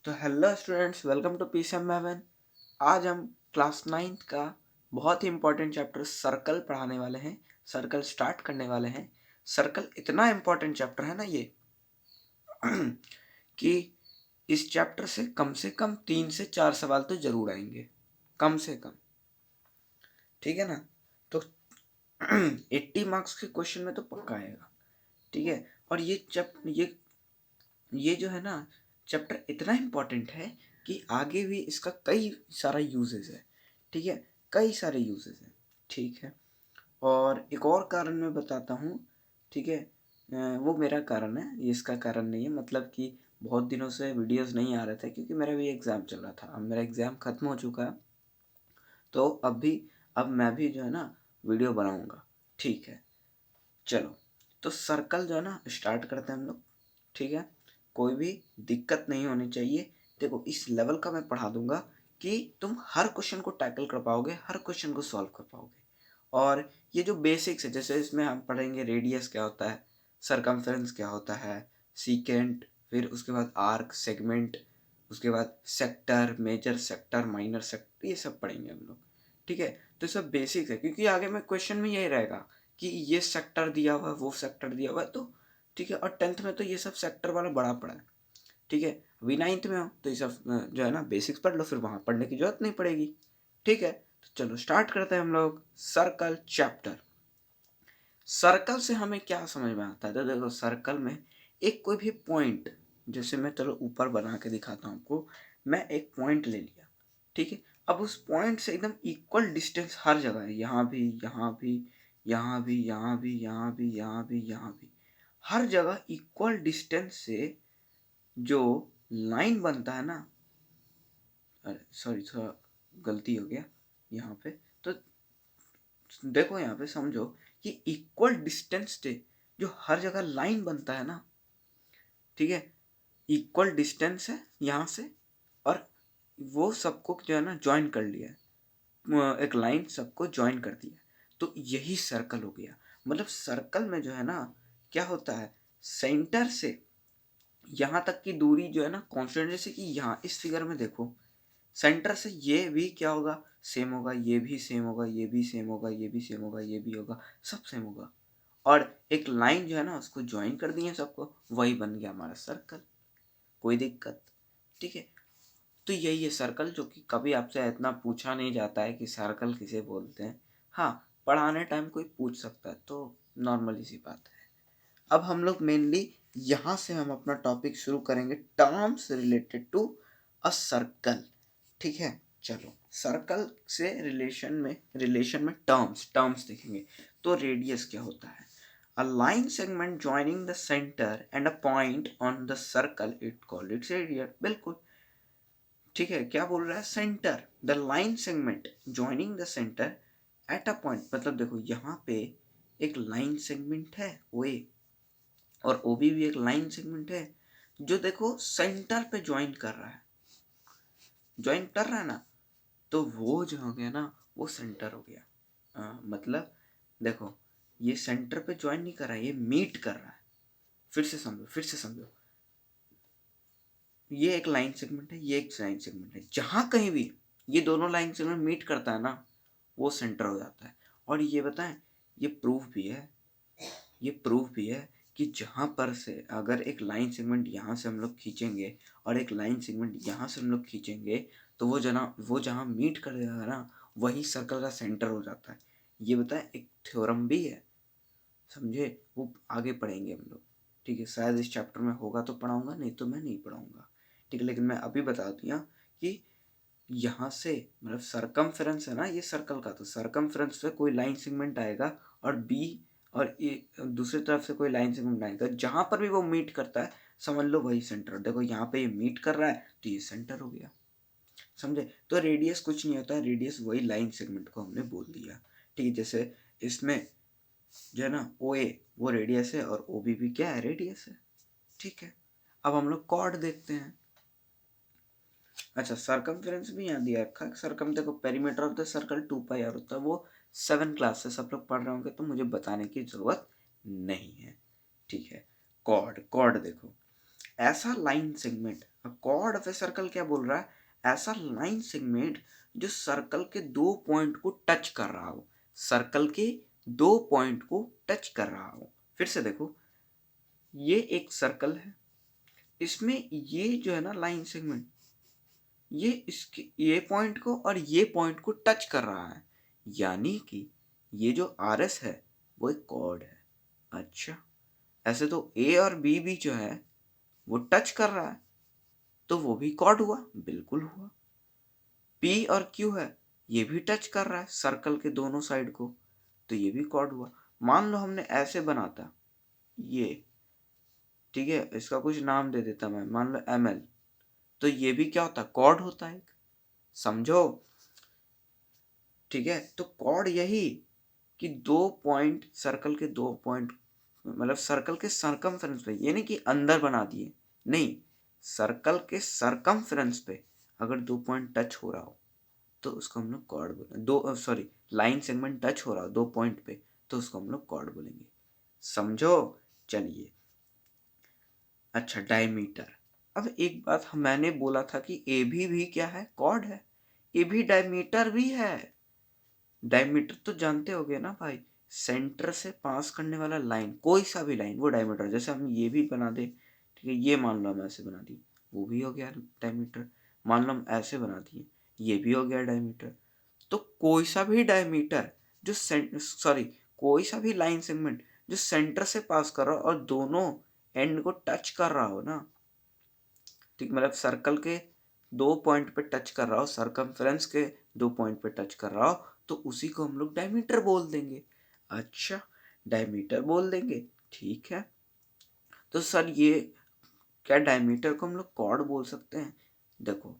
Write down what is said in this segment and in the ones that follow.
तो hello students, welcome to पीसीएम11। आज हम क्लास 9th का बहुत ही इम्पोर्टेंट चैप्टर सर्कल पढ़ाने वाले हैं। सर्कल स्टार्ट करने वाले हैं। सर्कल इतना इम्पोर्टेंट चैप्टर है ना ये कि इस चैप्टर से कम 3 से 4 सवाल तो जरूर आएंगे, कम से कम। ठीक है ना? तो 80 मार्क्स के क्वेश्चन में तो पक्का आएगा। ठीक है। और ये जो है ना, चैप्टर इतना इम्पोर्टेंट है कि आगे भी इसका कई सारा यूजेस है। ठीक है, कई सारे यूजेस हैं। ठीक है। और एक और कारण मैं बताता हूँ। ठीक है। वो मेरा कारण है, ये इसका कारण नहीं है। मतलब कि बहुत दिनों से वीडियोस नहीं आ रहे थे क्योंकि मेरा भी एग्ज़ाम चल रहा था। अब मेरा एग्ज़ाम ख़त्म हो चुका है, तो अब मैं भी जो है ना वीडियो बनाऊँगा। ठीक है। चलो, तो सर्कल जो है ना स्टार्ट करते हैं हम लोग। ठीक है। कोई भी दिक्कत नहीं होनी चाहिए। देखो, इस लेवल का मैं पढ़ा दूंगा कि तुम हर क्वेश्चन को टैकल कर पाओगे, हर क्वेश्चन को सॉल्व कर पाओगे। और ये जो बेसिक्स है, जैसे इसमें हम पढ़ेंगे रेडियस क्या होता है, सरकमफेरेंस क्या होता है, सीकेंट, फिर उसके बाद आर्क, सेगमेंट, उसके बाद sector, major sector, minor sector, ये सब पढ़ेंगे हम लोग। ठीक है। तो सब बेसिक्स है क्योंकि आगे में क्वेश्चन में यही रहेगा कि ये सेक्टर दिया हुआ है, वो सेक्टर दिया हुआ है। तो ठीक है। और 10th में तो ये सब सेक्टर वाला बड़ा पड़ा है। ठीक है। अभी 9th में हो तो ये सब जो है ना बेसिक्स पढ़ लो, फिर वहाँ पढ़ने की जरूरत नहीं पड़ेगी। ठीक है। तो चलो स्टार्ट करते हैं हम लोग सर्कल चैप्टर। सर्कल से हमें क्या समझ में आता है? तो देखो, सर्कल में एक कोई भी पॉइंट, जैसे मैं चलो ऊपर बना के दिखाता हूँ आपको। मैं एक पॉइंट ले लिया। ठीक है। अब उस पॉइंट से एकदम इक्वल डिस्टेंस हर जगह है, यहाँ भी, यहाँ भी, यहाँ भी, यहाँ भी, यहाँ भी, यहाँ भी, यहाँ भी, हर जगह इक्वल डिस्टेंस से जो लाइन बनता है ना, अरे सॉरी, थोड़ा गलती हो गया यहाँ पे। तो देखो, यहाँ पे समझो कि इक्वल डिस्टेंस से जो हर जगह लाइन बनता है ना, ठीक है, इक्वल डिस्टेंस है यहाँ से, और वो सबको जो है ना ज्वाइन कर लिया है, एक लाइन सबको ज्वाइन कर दिया। तो यही सर्कल हो गया। मतलब सर्कल में जो है ना क्या होता है, सेंटर से यहाँ तक की दूरी जो है ना कांस्टेंट। जैसे कि यहाँ इस फिगर में देखो, सेंटर से ये भी क्या होगा, सेम होगा, ये भी सेम होगा, ये भी सेम होगा, ये भी सेम होगा, ये भी होगा, सब सेम होगा। और एक लाइन जो है ना उसको ज्वाइन कर दिए सबको, वही बन गया हमारा सर्कल। कोई दिक्कत? ठीक है। तो यही है सर्कल, जो कि कभी आपसे इतना पूछा नहीं जाता है कि सर्कल किसे बोलते हैं। हाँ, पढ़ाने टाइम कोई पूछ सकता है, तो नॉर्मली सी बात है। अब हम लोग मेनली यहाँ से हम अपना टॉपिक शुरू करेंगे, terms related to a circle. ठीक है। चलो, सर्कल से रिलेशन में टर्म्स टर्म्स देखेंगे। तो रेडियस क्या होता है? A line segment joining the centre and a point on the circle, it called its radius. बिल्कुल ठीक है। क्या बोल रहा है? Centre, the line segment joining the centre at a point. मतलब देखो, यहाँ पे एक लाइन सेगमेंट है ओ ए, और ओ बी भी एक लाइन सेगमेंट है, जो देखो सेंटर पे ज्वाइन कर रहा है, ज्वाइन कर रहा है ना। तो वो जो हो गया ना, वो सेंटर हो गया। मतलब देखो, ये सेंटर पे ज्वाइन नहीं कर रहा है, ये मीट कर रहा है। फिर से समझो, ये एक लाइन सेगमेंट है, ये एक लाइन सेगमेंट है। जहां कहीं भी ये दोनों लाइन सेगमेंट मीट करता है ना, वो सेंटर हो जाता है। और ये बताएं, ये प्रूफ भी है, ये प्रूफ भी है कि जहाँ पर से अगर एक लाइन सेगमेंट यहाँ से हम लोग खींचेंगे और एक लाइन सेगमेंट यहाँ से हम लोग खींचेंगे, तो वो जहाँ मीट कर देगा ना, वही सर्कल का सेंटर हो जाता है। ये बताएं, एक थ्योरम भी है। समझे? वो आगे पढ़ेंगे हम लोग। ठीक है। शायद इस चैप्टर में होगा तो पढ़ाऊंगा, नहीं तो मैं नहीं पढ़ाऊंगा। ठीक है। लेकिन मैं अभी बता दिया कि यहाँ से मतलब सरकमफेरेंस है ना ये सर्कल का, तो सरकमफेरेंस से कोई लाइन सेगमेंट आएगा, और बी और ए दूसरी तरफ से कोई लाइन सेगमेंट आएगा, जहाँ पर भी वो मीट करता है समझ लो वही सेंटर। देखो, यहाँ पे ये मीट कर रहा है तो ये सेंटर हो गया। समझे? तो रेडियस कुछ नहीं होता है, रेडियस वही लाइन सेगमेंट को हमने बोल दिया। ठीक है। जैसे इसमें जो है ना ओ ए वो रेडियस है, और ओ बी भी क्या है, रेडियस है। ठीक है। अब हम लोग कॉर्ड देखते हैं। अच्छा, सरकमफेरेंस भी यहाँ दिया रखा है। सरकम देखो, perimeter of the circle 2 pi r होता है। वो 7 क्लास से सब लोग पढ़ रहे होंगे, तो मुझे बताने की जरूरत नहीं है। ठीक है। कॉर्ड कॉर्ड देखो, ऐसा line segment, chord of a circle क्या बोल रहा है? ऐसा लाइन सेगमेंट जो सर्कल के दो पॉइंट को टच कर रहा हो, सर्कल के दो पॉइंट को टच कर रहा हो। फिर से देखो, ये एक सर्कल है, इसमें ये जो है ना लाइन सेगमेंट, ये इसके ये पॉइंट को और ये पॉइंट को टच कर रहा है, यानी कि ये जो आर एस है वो एक कॉर्ड है। अच्छा, ऐसे तो ए और बी भी जो है वो टच कर रहा है, तो वो भी कॉर्ड हुआ, बिल्कुल हुआ। पी और क्यू है, ये भी टच कर रहा है सर्कल के दोनों साइड को, तो ये भी कॉर्ड हुआ। मान लो हमने ऐसे बनाता ये, ठीक है, इसका कुछ नाम दे देता मैं, मान लो एम एल, तो ये भी क्या होता है? कॉर्ड होता है एक, समझो। ठीक है, तो कॉर्ड यही कि दो पॉइंट, सर्कल के दो पॉइंट, मतलब सर्कल के सरकमफ्रेंस पे, ये नहीं कि अंदर बना दिए, नहीं, सर्कल के सरकमफ्रेंस पे अगर दो पॉइंट टच हो रहा हो तो उसको हम लोग कॉर्ड बोलेंगे। दो सॉरी, लाइन सेगमेंट टच हो रहा हो दो पॉइंट पे तो उसको हम लोग कॉर्ड बोलेंगे, समझो। चलिए, अच्छा, डायमीटर। अब एक बात मैंने बोला था कि ए भी क्या है? कॉर्ड है। ए भी डायमीटर भी है। डायमीटर तो जानते होगे ना भाई, सेंटर से पास करने वाला लाइन, कोई सा भी लाइन वो डायमीटर। जैसे हम ये भी बना दे, ठीक है, ये मान लो हम ऐसे बना दिए, वो भी हो गया डायमीटर। मान लो हम ऐसे बना दिए, ये भी हो गया डायमीटर। तो कोई सा भी डायमीटर जो सॉरी, कोई सा भी लाइन सेगमेंट जो सेंटर से पास कर रहा हो और दोनों एंड को टच कर रहा हो ना, ठीक, मतलब सर्कल के दो पॉइंट पे टच कर रहा हो, सरकमफ्रेंस के दो पॉइंट पे टच कर रहा हो, तो उसी को हम लोग डायमीटर बोल देंगे। अच्छा, डायमीटर बोल देंगे, ठीक है। तो सर ये क्या डायमीटर को हम लोग कॉर्ड बोल सकते हैं? देखो,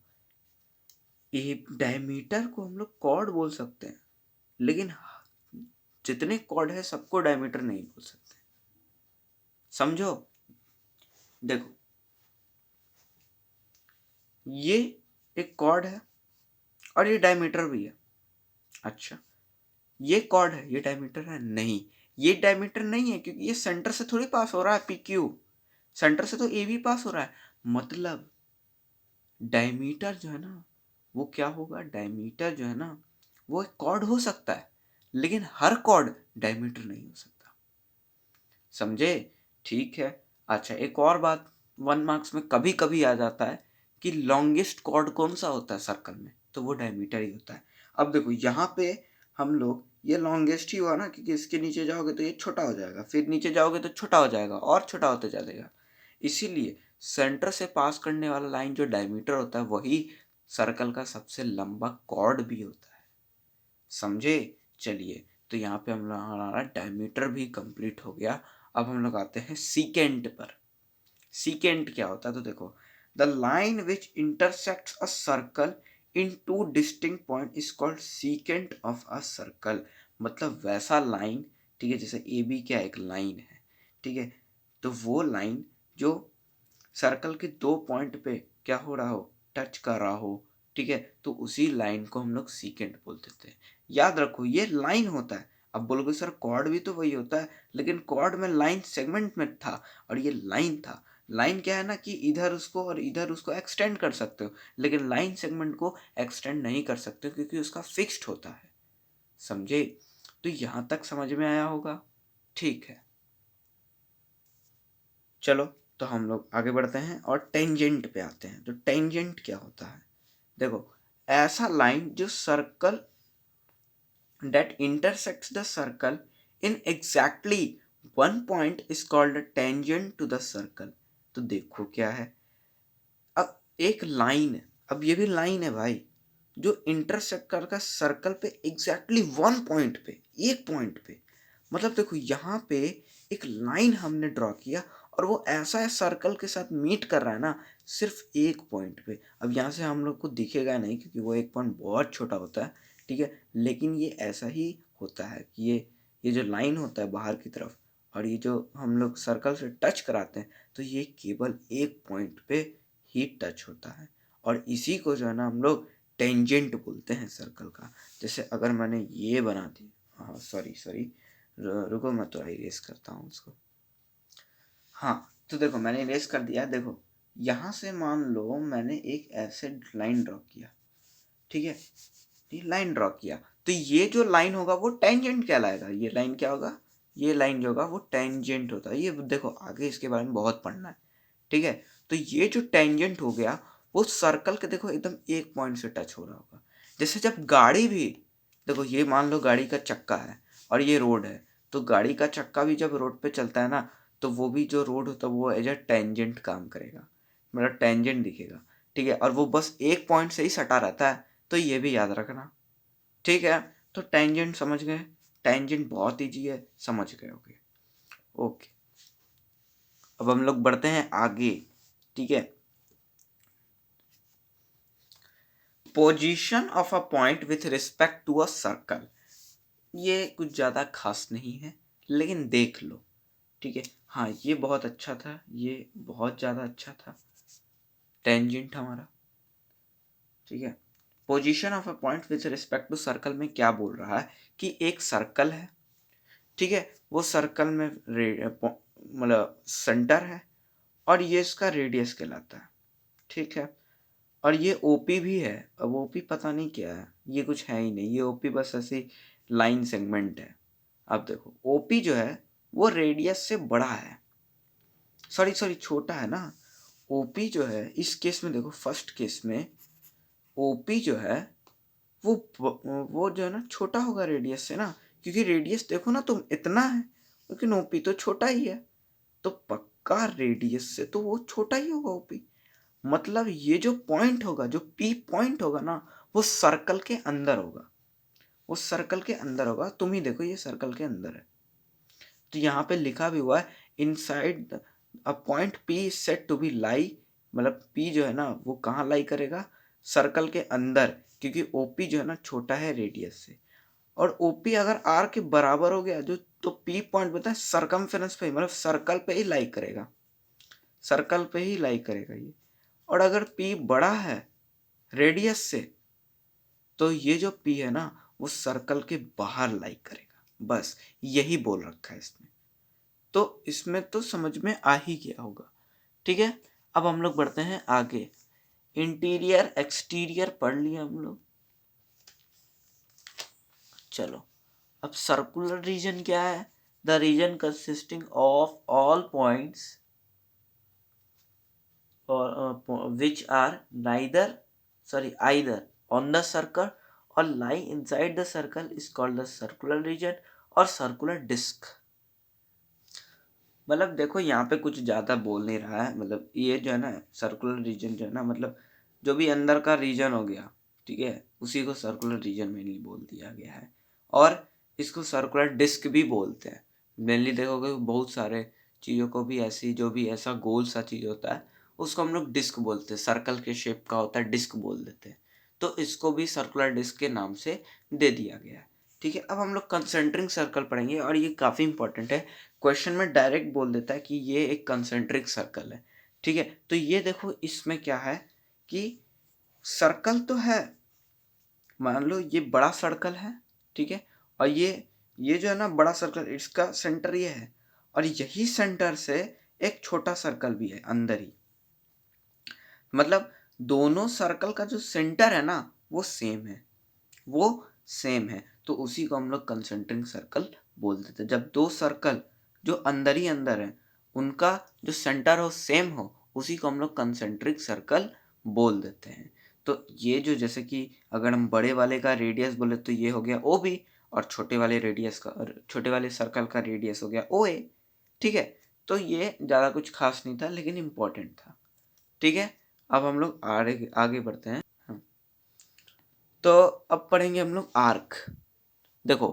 ये डायमीटर को हम लोग कॉर्ड बोल सकते हैं, लेकिन जितने कॉर्ड है सबको डायमीटर नहीं बोल सकते, समझो। देखो, ये एक कॉर्ड है और ये डायमीटर भी है। अच्छा, ये कॉर्ड है, ये डायमीटर है? नहीं, ये डायमीटर नहीं है, क्योंकि ये सेंटर से थोड़ी पास हो रहा है पी क्यू, सेंटर से तो ए भी पास हो रहा है। मतलब डायमीटर जो है ना वो क्या होगा? डायमीटर जो है ना वो एक कॉर्ड हो सकता है, लेकिन हर कॉर्ड डायमीटर नहीं हो सकता, समझे? ठीक है। अच्छा, एक और बात, 1 मार्क्स में कभी कभी आ जाता है कि लॉन्गेस्ट कॉर्ड कौन सा होता है सर्कल में, तो वो डायमीटर ही होता है। अब देखो यहाँ पे हम लोग, ये लॉन्गेस्ट ही हुआ ना, क्योंकि इसके नीचे जाओगे तो ये छोटा हो जाएगा, फिर नीचे जाओगे तो छोटा हो जाएगा और छोटा होते जाएगा। इसीलिए सेंटर से पास करने वाला लाइन जो डायमीटर होता है वही सर्कल का सबसे लंबा कॉर्ड भी होता है, समझे? चलिए, तो यहाँ पे हम लोग, हमारा डायमीटर भी कंप्लीट हो गया। अब हम लोग आते हैं सीकेंट पर। सीकेंट क्या होता है? तो देखो, the line which intersects a circle in two distinct point is called secant of a circle. मतलब वैसा लाइन, ठीक है, जैसे ए बी क्या एक लाइन है, ठीक है, तो वो लाइन जो सर्कल के दो पॉइंट पे क्या हो रहा हो? टच कर रहा हो, ठीक है, तो उसी लाइन को हम लोग सीकेंट बोल देते हैं। याद रखो, ये लाइन होता है। अब बोलोगे सर कॉर्ड भी तो वही होता है, लेकिन कॉर्ड में लाइन सेगमेंट में था और ये लाइन था। लाइन क्या है ना कि इधर उसको और इधर उसको एक्सटेंड कर सकते हो, लेकिन लाइन सेगमेंट को एक्सटेंड नहीं कर सकते क्योंकि उसका फिक्स्ड होता है, समझे? तो यहाँ तक समझ में आया होगा, ठीक है। चलो, तो हम लोग आगे बढ़ते हैं और टेंजेंट पे आते हैं। तो टेंजेंट क्या होता है? देखो, ऐसा लाइन जो circle that intersects the circle in exactly one point is called a tangent to the circle। तो देखो क्या है, अब एक लाइन है, अब ये भी लाइन है भाई, जो इंटरसेक्ट करके सर्कल पे एग्जैक्टली वन पॉइंट पे, एक पॉइंट पे, मतलब देखो यहाँ पे एक लाइन हमने ड्रॉ किया और वो ऐसा है सर्कल के साथ मीट कर रहा है ना सिर्फ एक पॉइंट पे। अब यहाँ से हम लोग को दिखेगा नहीं क्योंकि वो एक पॉइंट बहुत छोटा होता है, ठीक है, लेकिन ये ऐसा ही होता है कि ये जो लाइन होता है बाहर की तरफ और ये जो हम लोग सर्कल से टच कराते हैं, तो ये केवल एक पॉइंट पे ही टच होता है। और इसी को जो है ना हम लोग टेंजेंट बोलते हैं सर्कल का। जैसे अगर मैंने ये बना दी, हाँ सॉरी रुको, मैं तो इरेज करता हूँ उसको। हाँ, तो देखो मैंने इरेज कर दिया, देखो यहाँ से मान लो मैंने एक ऐसे लाइन ड्रॉ किया, ठीक है, ये लाइन ड्रॉ किया, तो ये जो लाइन होगा वो टेंजेंट कहलाएगा। ये लाइन क्या होगा, ये लाइन जो होगा वो टेंजेंट होता है। ये देखो आगे इसके बारे में बहुत पढ़ना है, ठीक है। तो ये जो टेंजेंट हो गया वो सर्कल के देखो एकदम एक पॉइंट से टच हो रहा होगा। जैसे जब गाड़ी भी, देखो ये मान लो गाड़ी का चक्का है और ये रोड है, तो गाड़ी का चक्का भी जब रोड पे चलता है ना, तो वो भी जो रोड होता है वो एज अ टेंजेंट काम करेगा, मतलब टेंजेंट दिखेगा, ठीक है। और वो बस एक पॉइंट से ही सटा रहता है, तो ये भी याद रखना, ठीक है। तो टेंजेंट समझ गए, टेंजेंट बहुत ईजी है, समझ गए होगे, ओके। अब हम लोग बढ़ते हैं आगे, ठीक है। Position of a point with respect to a circle, ये कुछ ज़्यादा खास नहीं है, लेकिन देख लो, ठीक है। हाँ ये बहुत अच्छा था, ये बहुत ज़्यादा अच्छा था, टेंजेंट हमारा, ठीक है। Position of a point with respect to circle में क्या बोल रहा है कि एक सर्कल है, ठीक है, वो सर्कल में मतलब सेंटर है और ये इसका रेडियस कहलाता है, ठीक है। और ये ओपी भी है। अब ओपी पता नहीं क्या है, ये कुछ है ही नहीं, ये ओपी बस ऐसी लाइन सेगमेंट है। अब देखो ओपी जो है वो रेडियस से बड़ा है, सॉरी सॉरी छोटा है ना। ओपी जो है इस केस में देखो, फर्स्ट केस में ओपी जो है वो जो है ना छोटा होगा रेडियस से ना, क्योंकि रेडियस देखो ना तुम इतना है, लेकिन ओपी तो छोटा ही है, तो पक्का रेडियस से तो वो छोटा ही होगा ओपी। मतलब ये जो पॉइंट होगा, जो पी पॉइंट होगा ना, वो सर्कल के अंदर होगा, वो सर्कल के अंदर होगा। तुम ही देखो ये सर्कल के अंदर है, तो यहाँ पे लिखा भी हुआ है inside a point P is said to be lie, मतलब पी जो है ना वो कहाँ लाई करेगा, सर्कल के अंदर, क्योंकि ओपी जो है ना छोटा है रेडियस से। और ओपी अगर आर के बराबर हो गया जो, तो पी पॉइंट बताए सरकमफेरेंस पे, मतलब सर्कल पे ही लाई करेगा, सर्कल पे ही लाई करेगा ये। और अगर पी बड़ा है रेडियस से, तो ये जो पी है ना वो सर्कल के बाहर लाई करेगा, बस यही बोल रखा है इसने। तो इसमें तो समझ में आ ही गया होगा, ठीक है। अब हम लोग बढ़ते हैं आगे, इंटीरियर एक्सटीरियर पढ़ लिया हम लोग, चलो अब सर्कुलर रीजन क्या है, the region consisting of all points which are neither either on the circle or lie inside the circle is called the circular region और circular disk। मतलब देखो यहाँ पे कुछ ज़्यादा बोल नहीं रहा है, मतलब ये जो है ना सर्कुलर रीजन जो है ना, मतलब जो भी अंदर का रीजन हो गया, ठीक है, उसी को सर्कुलर रीजन मेनली बोल दिया गया है। और इसको सर्कुलर डिस्क भी बोलते हैं। मेनली देखोगे बहुत सारे चीज़ों को भी ऐसी, जो भी ऐसा गोल सा चीज़ होता है उसको हम लोग डिस्क बोलते हैं, सर्कल के शेप का होता है डिस्क बोल देते हैं, तो इसको भी सर्कुलर डिस्क के नाम से दे दिया गया है, ठीक है। अब हम लोग कंसेंट्रिक सर्कल पढ़ेंगे और ये काफ़ी इंपॉर्टेंट है, क्वेश्चन में डायरेक्ट बोल देता है कि ये एक कंसेंट्रिक सर्कल है, ठीक है। तो ये देखो इसमें क्या है कि सर्कल तो है, मान लो ये बड़ा सर्कल है, ठीक है, और ये जो है ना बड़ा सर्कल, इसका सेंटर ये है, और यही सेंटर से एक छोटा सर्कल भी है अंदर ही, मतलब दोनों सर्कल का जो सेंटर है ना वो सेम है, वो सेम है, तो उसी को हम लोग कंसेंट्रिक सर्कल बोल देते हैं। जब दो सर्कल जो अंदर ही अंदर है उनका जो सेंटर हो सेम हो, उसी को हम लोग कंसेंट्रिक सर्कल बोल देते हैं। तो ये जो, जैसे कि अगर हम बड़े वाले का रेडियस बोले तो ये हो गया ओ बी, और छोटे वाले रेडियस का, छोटे वाले सर्कल का रेडियस हो गया ओ ए, ठीक है। तो ये ज़्यादा कुछ खास नहीं था लेकिन इम्पोर्टेंट था, ठीक है। अब हम लोग आगे आगे बढ़ते हैं। हाँ। तो अब पढ़ेंगे हम लोग आर्क। देखो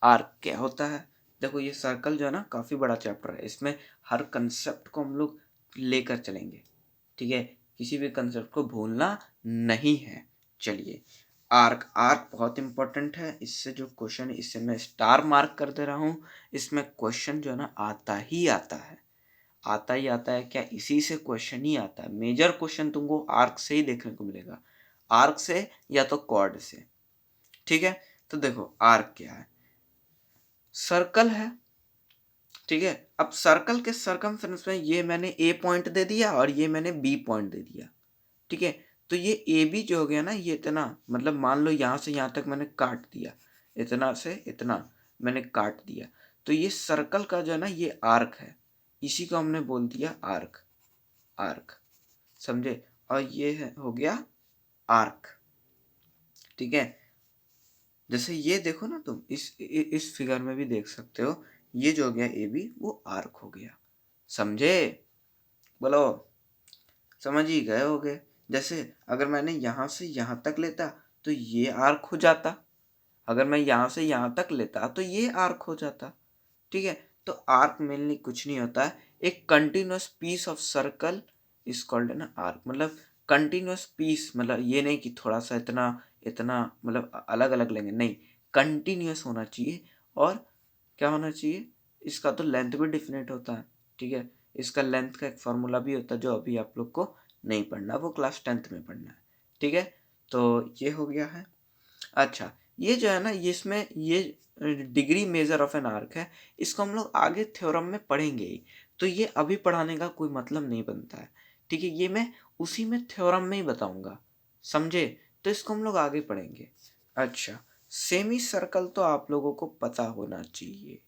आर्क क्या होता है, देखो ये सर्कल जो है ना काफ़ी बड़ा चैप्टर है, इसमें हर कंसेप्ट को हम लोग लेकर चलेंगे, ठीक है, किसी भी कंसेप्ट को भूलना नहीं है। चलिए आर्क, आर्क बहुत इंपॉर्टेंट है, इससे जो क्वेश्चन, इससे मैं स्टार मार्क कर दे रहा हूँ, इसमें क्वेश्चन जो है ना आता ही आता है, आता ही आता है, क्या इसी से क्वेश्चन ही आता है, मेजर क्वेश्चन तुमको आर्क से ही देखने को मिलेगा, आर्क से या तो कॉर्ड से, ठीक है। तो देखो आर्क क्या है, सर्कल है, ठीक है। अब सर्कल के सरकमफ्रेंस में ये मैंने ए पॉइंट दे दिया और ये मैंने बी पॉइंट दे दिया, ठीक है। तो ये ए बी जो हो गया ना, ये इतना, मतलब मान लो यहाँ से यहाँ तक मैंने काट दिया, इतना से इतना मैंने काट दिया, तो ये सर्कल का जो है ना ये आर्क है, इसी को हमने बोल दिया आर्क, आर्क, समझे। और ये है हो गया आर्क, ठीक है। जैसे ये देखो ना तुम, इस फिगर में भी देख सकते हो, ये जो हो गया ए बी वो आर्क हो गया, समझे। बोलो, समझ ही गए होगे। जैसे अगर मैंने यहाँ से यहाँ तक लेता तो ये आर्क हो जाता, अगर मैं यहाँ से यहाँ तक लेता तो ये आर्क हो जाता, ठीक है। तो आर्क मेनली कुछ नहीं होता है, एक continuous piece of circle is called an arc. मतलब कंटिन्यूअस पीस, मतलब ये नहीं कि थोड़ा सा इतना इतना मतलब अलग अलग लेंगे, नहीं, कंटिन्यूअस होना चाहिए। और क्या होना चाहिए, इसका तो लेंथ भी डिफिनेट होता है, ठीक है। इसका लेंथ का एक फार्मूला भी होता है जो अभी आप लोग को नहीं पढ़ना, वो क्लास 10th में पढ़ना है, ठीक है। तो ये हो गया है। अच्छा, ये जो है ना, ये इसमें ये degree measure of an arc है, इसको हम लोग आगे थ्योरम में पढ़ेंगे ही, तो ये अभी पढ़ाने का कोई मतलब नहीं बनता है, ठीक है। ये मैं उसी में थ्योरम में ही बताऊंगा, समझे। तो इसको हम लोग आगे पढ़ेंगे। अच्छा, सेमी सर्कल तो आप लोगों को पता होना चाहिए,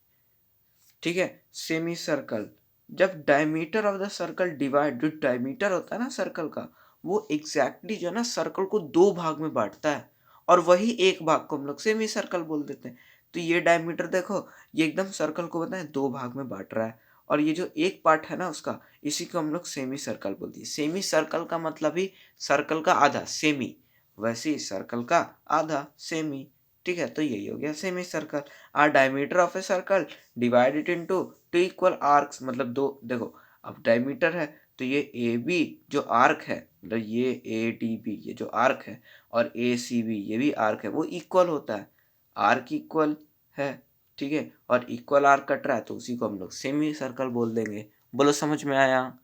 ठीक है। सेमी सर्कल, जब diameter of the circle divide, जो डायमीटर होता है ना सर्कल का, वो एग्जैक्टली जो है ना सर्कल को दो भाग में बांटता है, और वही एक भाग को हम लोग सेमी सर्कल बोल देते हैं। तो ये डायमीटर देखो, ये एकदम सर्कल को बताए दो भाग में बांट रहा है, और ये जो एक पार्ट है ना उसका, इसी को हम लोग सेमी सर्कल बोलते हैं। सेमी सर्कल का मतलब ही सर्कल का आधा, सेमी, वैसे ही सर्कल का आधा, सेमी, ठीक है। तो यही हो गया semi circle. Diameter of a circle divided into two equal arcs, मतलब दो, देखो अब डायमीटर है तो ये ए बी जो आर्क है, मतलब ये ए डी बी ये जो आर्क है, और ए सी बी ये भी आर्क है, वो इक्वल होता है, आर्क इक्वल है, ठीक है। और इक्वल आर्क कट रहा है तो उसी को हम लोग सेमी सर्कल बोल देंगे। बोलो, समझ में आया,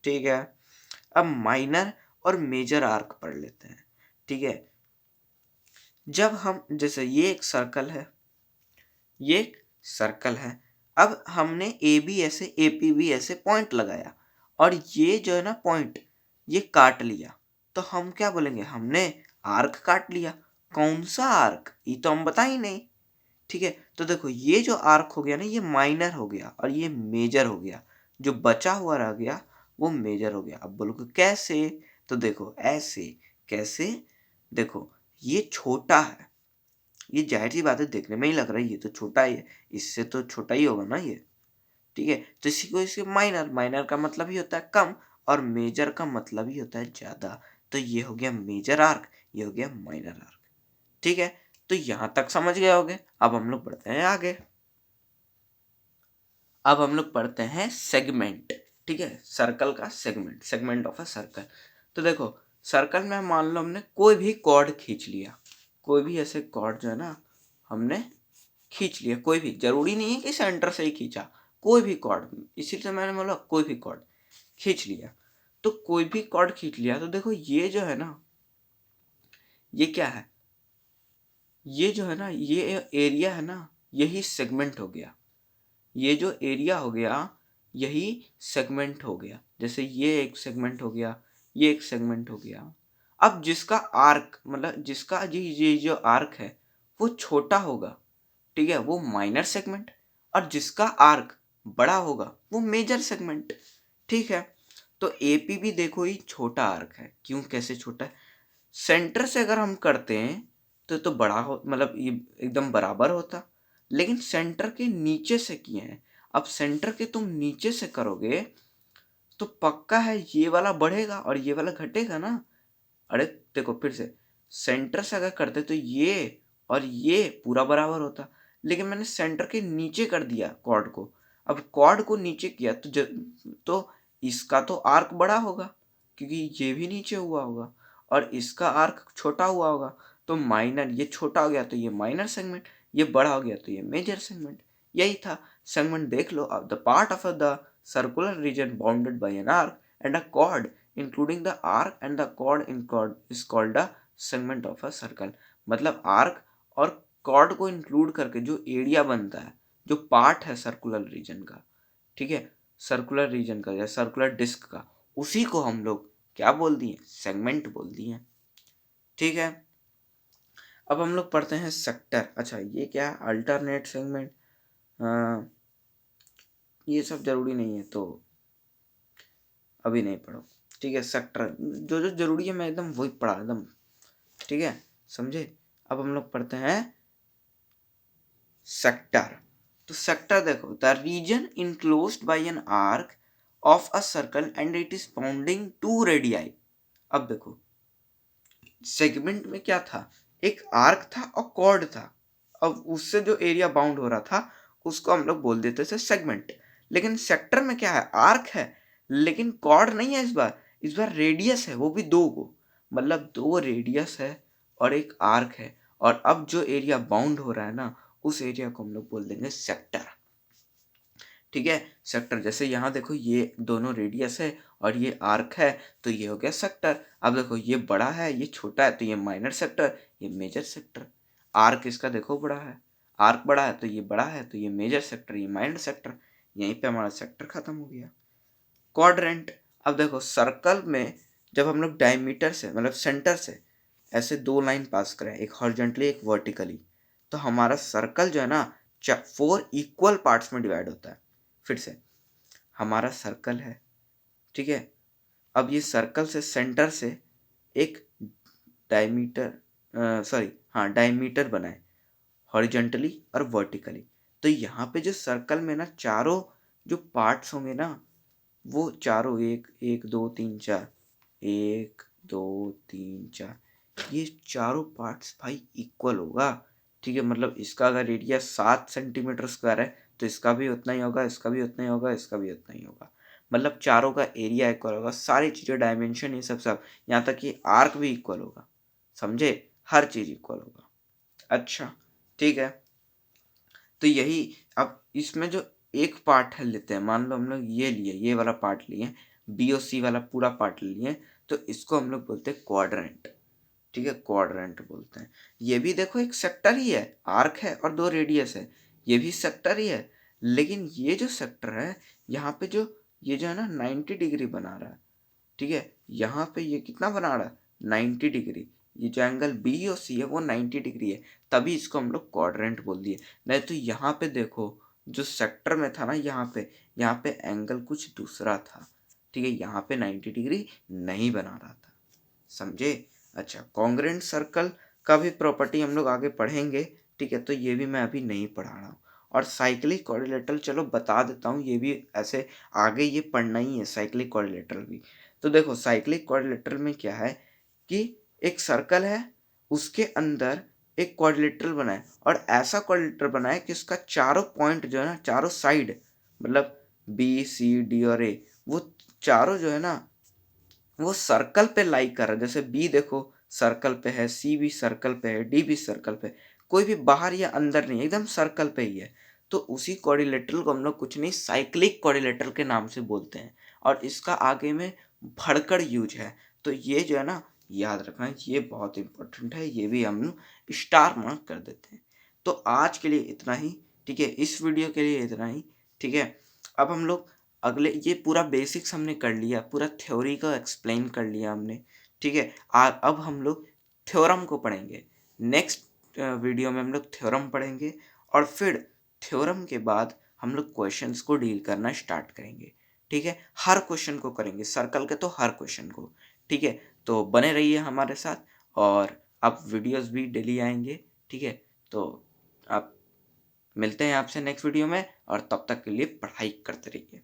ठीक है। अब माइनर और मेजर आर्क पढ़ लेते हैं, ठीक है। जब हम, जैसे ये एक सर्कल है, ये एक सर्कल है, अब हमने ए बी ऐसे ए पी बी ऐसे पॉइंट लगाया, और ये जो है ना पॉइंट, ये काट लिया, तो हम क्या बोलेंगे, हमने आर्क काट लिया। कौन सा आर्क, ये तो हम बता ही नहीं, ठीक है। तो देखो ये जो आर्क हो गया ना, ये माइनर हो गया और ये मेजर हो गया, जो बचा हुआ रह गया वो मेजर हो गया। अब बोलोगे कैसे, तो देखो ऐसे, कैसे, देखो ये छोटा है, ये जाहिर सी बात है, देखने में ही लग रहा है ये तो छोटा ही है, इससे तो छोटा ही होगा ना ये, ठीक है। तो इसी को इसके माइनर, माइनर का मतलब ही होता है कम, और मेजर का मतलब ही होता है ज्यादा। तो ये हो गया मेजर आर्क, ये हो गया माइनर आर्क, ठीक है। तो यहां तक समझ गए होगे। अब हम लोग बढ़ते हैं आगे। अब हम लोग पढ़ते हैं सेगमेंट, ठीक है। सर्कल का segment, segment of a circle. तो देखो सर्कल में मान लो हमने कोई भी कॉर्ड खींच लिया, कोई भी ऐसे कॉर्ड जो है ना हमने खींच लिया, कोई भी, जरूरी नहीं है कि सेंटर से ही खींचा, कोई भी कॉर्ड, इसीलिए मैंने बोला कोई भी कॉर्ड खींच लिया। तो कोई भी कॉर्ड खींच लिया, तो देखो ये जो है ना, ये क्या है, ये जो है ना, ये एरिया है ना, यही सेगमेंट हो गया, ये जो एरिया हो गया यही सेगमेंट हो गया। जैसे ये एक सेगमेंट हो गया, ये एक सेगमेंट हो गया। अब जिसका आर्क, मतलब जिसका ये जो आर्क है वो छोटा होगा, ठीक है, वो माइनर सेगमेंट, और जिसका आर्क बड़ा होगा वो मेजर सेगमेंट, ठीक है। तो एपी भी देखो ही छोटा आर्क है, क्यों, कैसे छोटा है, सेंटर से अगर हम करते हैं तो बड़ा हो, मतलब ये एकदम बराबर होता, लेकिन सेंटर के नीचे से किए हैं। अब सेंटर के तुम नीचे से करोगे तो पक्का है ये वाला बढ़ेगा और ये वाला घटेगा ना। अरे देखो फिर से, सेंटर से अगर करते तो ये और ये पूरा बराबर होता, लेकिन मैंने सेंटर के नीचे कर दिया कॉर्ड को। अब कॉर्ड को नीचे किया तो इसका तो आर्क बड़ा होगा, क्योंकि ये भी नीचे हुआ होगा, और इसका आर्क छोटा हुआ होगा। तो माइनर, ये छोटा हो गया तो ये माइनर सेगमेंट, ये बड़ा हो गया तो ये मेजर सेगमेंट, यही था। सेगमेंट देख लो, the part of the circular region bounded by an arc and a chord including the arc and the chord is called a segment of a circle. मतलब आर्क और कॉर्ड को include करके जो area बनता है, जो पार्ट है circular region का, ठीक है, सर्कुलर रीजन का या सर्कुलर डिस्क का, उसी को हम लोग क्या बोल दिए, सेगमेंट बोल दिए। ठीक है, अब हम लोग पढ़ते हैं सेक्टर। अच्छा ये क्या है, अल्टरनेट सेगमेंट, ये सब जरूरी नहीं है तो अभी नहीं पढ़ो। ठीक है, सेक्टर जो जो जरूरी है मैं एकदम वही पढ़ा एकदम, ठीक है, समझे। अब हम लोग पढ़ते हैं सेक्टर। तो सेक्टर देखो, the region enclosed by an arc of a circle and it is bounding to radii. अब देखो सेगमेंट में क्या था, एक आर्क था और कॉर्ड था। अब उससे जो एरिया बाउंड हो रहा था उसको हम लोग बोल देते थे सेगमेंट। लेकिन सेक्टर में क्या है, आर्क है लेकिन कॉर्ड नहीं है, इस बार रेडियस है, वो भी दो को, मतलब दो रेडियस है और एक आर्क है। और अब जो एरिया बाउंड हो रहा है ना, उस एरिया को हम लोग बोल देंगे सेक्टर। ठीक है, सेक्टर जैसे यहाँ देखो ये दोनों रेडियस है और ये आर्क है, तो ये हो गया सेक्टर। अब देखो ये बड़ा है ये छोटा है, तो ये माइनर सेक्टर ये मेजर सेक्टर। आर्क इसका देखो बड़ा है, आर्क बड़ा है तो ये बड़ा है, तो ये मेजर सेक्टर ये माइनर सेक्टर। यहीं पे हमारा सेक्टर खत्म हो गया। क्वाड्रेंट, अब देखो सर्कल में जब हम लोग डायमीटर से मतलब सेंटर से ऐसे दो लाइन पास करें, एक हॉरिजॉन्टली एक वर्टिकली, तो हमारा सर्कल जो है ना 4 इक्वल पार्ट्स में डिवाइड होता है। फिर से हमारा सर्कल है, ठीक है, अब ये सर्कल से सेंटर से एक डायमीटर सॉरी हाँ डायमीटर बनाए हॉरिजॉन्टली और वर्टिकली। तो यहाँ पे जो सर्कल में ना चारों जो पार्ट्स होंगे ना, वो चारों एक एक दो तीन चार, एक दो तीन चार, ये चारों पार्ट्स भाई इक्वल होगा। ठीक है, मतलब इसका अगर एरिया 7 सेंटीमीटर स्क्वायर है तो इसका भी उतना ही होगा, इसका भी उतना ही होगा, इसका भी उतना ही होगा। मतलब चारों का एरिया इक्वल होगा, सारी चीज़ें डायमेंशन ये सब सब, यहाँ तक कि आर्क भी इक्वल होगा, समझे, हर चीज़ इक्वल होगा। अच्छा ठीक है, तो यही, अब इसमें जो एक पार्ट है लेते हैं, मान लो हम लोग ये लिए, ये वाला पार्ट लिए, बी और सी वाला पूरा पार्ट लिए, तो इसको हम लोग बोलते हैं क्वाड्रेंट। ठीक है, क्वाड्रेंट बोलते हैं। ये भी देखो एक सेक्टर ही है, आर्क है और दो रेडियस है, ये भी सेक्टर ही है। लेकिन ये जो सेक्टर है, यहाँ पे जो ये जो है ना 90 डिग्री बना रहा है, ठीक है, यहाँ पे ये कितना बना रहा है, 90 डिग्री। ये जो एंगल बी और सी है वो 90 डिग्री है, तभी इसको हम लोग क्वाड्रेंट बोल दिए। नहीं तो यहाँ पे देखो जो सेक्टर में था ना, यहाँ पे एंगल कुछ दूसरा था। ठीक है, यहाँ पे 90 डिग्री नहीं बना रहा था, समझे। अच्छा, कॉन्ग्रेंट सर्कल का भी प्रॉपर्टी हम लोग आगे पढ़ेंगे। ठीक है, तो ये भी मैं अभी नहीं पढ़ा रहा हूँ। और साइक्लिक क्वाड्रिलेटरल चलो बता देता हूँ, ये भी ऐसे आगे ये पढ़ना ही है साइक्लिक क्वाड्रिलेटरल भी। तो देखो साइक्लिक क्वाड्रिलेटरल में क्या है कि एक सर्कल है, उसके अंदर एक क्वाड्रिलेटरल बनाए, और ऐसा क्वाड्रिलेटरल बनाए कि उसका चारों पॉइंट जो है ना, चारों साइड, मतलब बी सी डी और ए, वो चारों जो है ना वो सर्कल पे लाई कर रहा है। जैसे बी देखो सर्कल पे है, सी भी सर्कल पे है, डी भी सर्कल पे है, कोई भी बाहर या अंदर नहीं, एकदम सर्कल पे ही है। तो उसी क्वाड्रिलेटरल को हम लोग कुछ नहीं साइक्लिक क्वाड्रिलेटरल के नाम से बोलते हैं, और इसका आगे में भड़कड़ यूज है। तो ये जो है ना याद रखना, ये बहुत इंपॉर्टेंट है, ये भी हम लोग स्टार मार्क कर देते हैं। तो आज के लिए इतना ही, ठीक है, इस वीडियो के लिए इतना ही। ठीक है, अब हम लोग अगले, ये पूरा बेसिक्स हमने कर लिया, पूरा थ्योरी का एक्सप्लेन कर लिया हमने। ठीक है, अब हम लोग थ्योरम को पढ़ेंगे। नेक्स्ट वीडियो में हम लोग थ्योरम पढ़ेंगे, और फिर थ्योरम के बाद हम लोग क्वेश्चंस को डील करना स्टार्ट करेंगे। ठीक है, हर क्वेश्चन को करेंगे, सर्कल के तो हर क्वेश्चन को। ठीक है, तो बने रहिए हमारे साथ, और अब वीडियोस भी डेली आएंगे। ठीक है, तो आप मिलते हैं आपसे नेक्स्ट वीडियो में, और तब तक के लिए पढ़ाई करते रहिए।